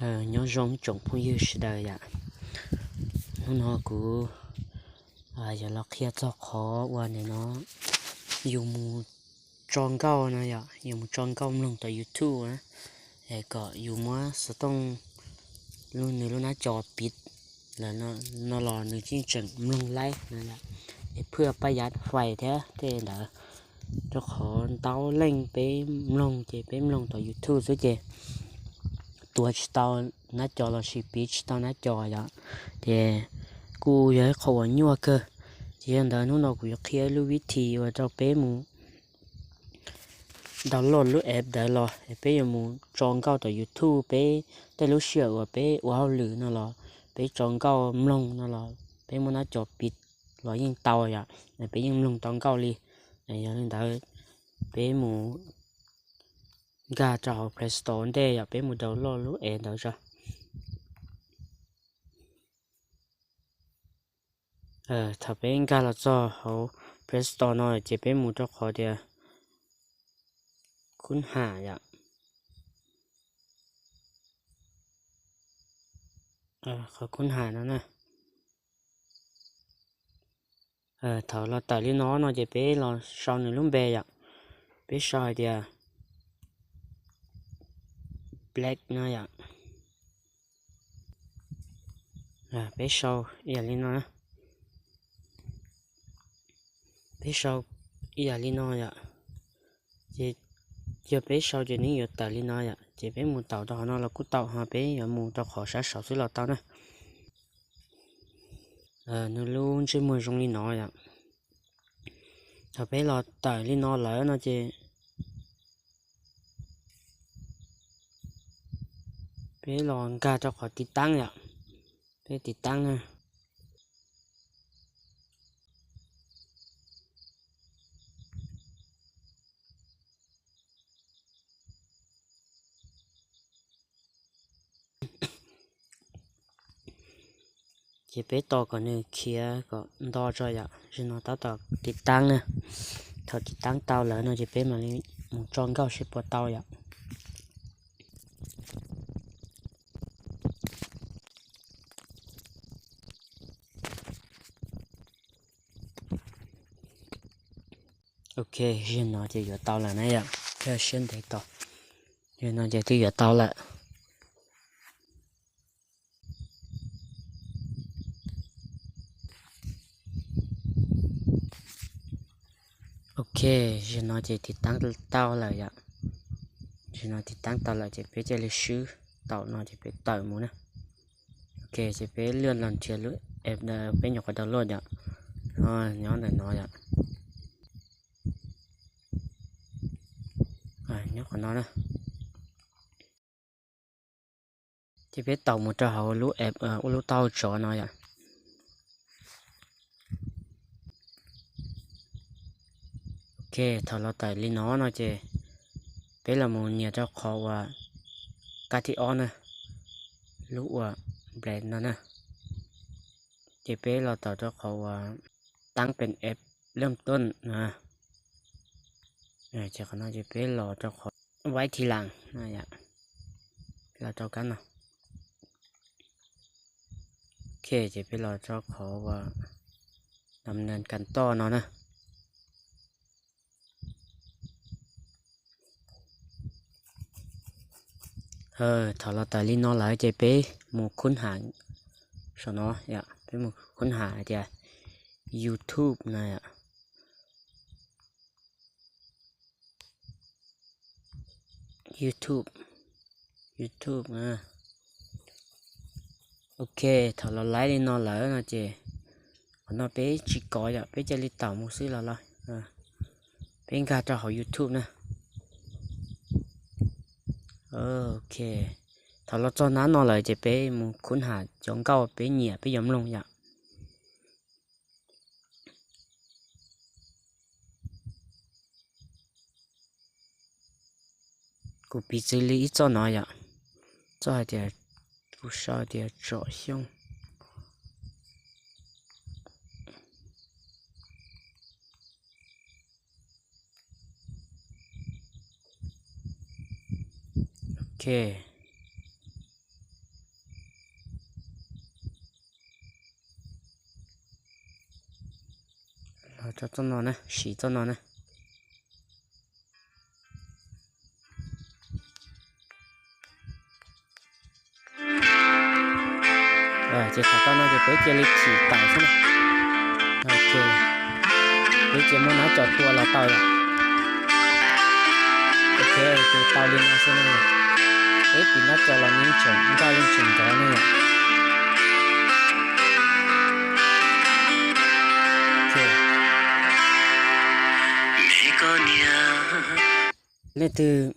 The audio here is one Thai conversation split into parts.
nhớ rong trồng phong yêu sự đời ạ nó cứ giờ nó kia cho khó qua này nó dùng tròn cao này ạ dùng tròn cao lông tại YouTube á có dùng mà sẽต้องluôn nữa nóจอปิดแล้วnóรอนึงที่จังลงไล่นั่นแหละเพื่อประหยัดไฟแท้เด้อเจ้าของเตาเร่งไปลงเจไปลงต่อ YouTube ซะเจตัวเตาหน้าจอเราสิปิดเตาหน้าจออ่ะแต่กูอยากเขาว่ายัวก็เจียนดานู้นเรากูอยากเคลียร์รู้วิธีว่าเจ้าเป้หมูดาวน์โหลดรู้แอปได้หรอเป้หมูจองเข้าต่อ YouTube เป้แต่รู้เชื่อว่าเป้ว้าวหรือนั่นหรอเป้จองเข้าลงนั่นหรอเป้มันหน้าจอปิดรอยิงเตาอ่ะเป้ยังลงจองเข้าเลยอย่างนั้นได้เป้หมูกาจะเอา Play Store ได้อย่าเป้หมูดาวน์โหลดรู้แอปได้จ้ะถ้าเป็นกาเราจะเอา Play Store หน่อยจะเป็นหมูจะขอเดียวค้นหาอ่ะเขาค้นหานั่นนะถ้าเราตัดลิ้นน้อยเราจะไปลองชาวหนึ่งลุ่มเบย์อ่ะไปชาวเดียว black นะอ่ะไปชาวอย่างนี้นะไปชาวอย่างนี้น้อยอ่ะจะไปชาวจะนี่อยู่ตัดลิ้นน้อยอ่ะจะไปหมูเต่าตอนนั้นเรากูเต่าหาไปอย่าหมูจะขอใช้สาวซื้อเราเต่านะนึกรู้ใช่มือตรงลิ้นน้อยอ่ะถ้าไปเราตัดลิ้นน้อยแล้วนะจะไปลองกาจะขอติดตั้งอ่ะไปติดตั้งนะจะไปต่อก่อนเนี่ยเคลียร์ก็รอจอยอ่ะฉันเอาต่อติดตั้งนะถ้าติดตั้งเตาแล้วเราจะไปมาเลยหมูจองเข้าชิปเตาอ่ะOK， 现在就要到了那样，要先得到，现在就要到了。OK， 现在就ติดตั้งเตา了呀，现在ติดตั้งเตา了就ไปจะเลยซื้อเตาเนาะจะไปต่อยหมูนะโอเคจะไปเลื่อนลันเชียร์แอปเดิมเป็นอย่างกับดาวน์โหลดอ่ะย้อนแต่น้อยอ่ะย้อนคนน้อยนะจะไปต่อหมูจะเอารู้แอปรู้เตาจอน้อยอ่ะโอเคถ้าเราต่อยลิ้นน้อยเนาะจะเป็นละมูเนี่ยจะขอว่ากาทิออนนะรู้ว่าแบรนด์นั่นนะจะเป็นเราต่อจะขอว่าตั้งเป็นแอปเริ่มต้นนะจะขอน่าจะเป็นเราจะขอไว้ทีหลังนะอย่าเราเจอกันนะโอเคจะเป็นเราจะขอว่าดำเนินการต่อเนาะนะถ้าเราตัดลิ้นน้อยแล้วจะไปหมู่ค้นหาสนออย่าไปหมู่ค้นหาเดียว YouTube นะอย่าYouTube โอเคถ้าเราไลฟ์ลิ้นน้อยแล้วนะเจเราไปจิกก้อยอ่ะไปจะลิตเต่ามูซื้อแล้วล่ะเป็นการจะหา YouTube นะโอเคถ้าเราจอนั้นนอนเลยจะไปมูค้นหาจงเก้าไปเหนียไปย้ำลงอย่างกูปี这里一找那样找一点不少点照相OK cho nó nè xỉ cho nó nè rồi chỉ thả tao nó chỉ tới chỉ lịch chỉ tải thôi ok bây giờ muốn nói cho tua là tao rồi ok thì tao lên nó xem này đấy thì nó cho là những chuyện tao lên chỉnh đó này lên từ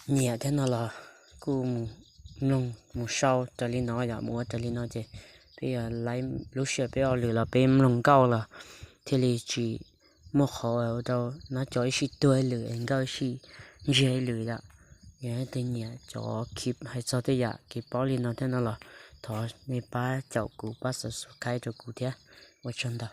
nhẹ thế nào là cũng nông một sau cho lên nó giờ mua cho lên nó chứ bây giờ lấy lúc xưa bây giờ lừa là bên nông cao là thì là chỉ mua khó ở đâu nó cho ít tuổi lừa anh cao ít dễ lừa đó vậy thì nhẹ cho kịp hay sao thế giờ kịp bỏ lên nó thế nào là thọ này ba chậu củ ba sợi khai cho củ thế ở trong đó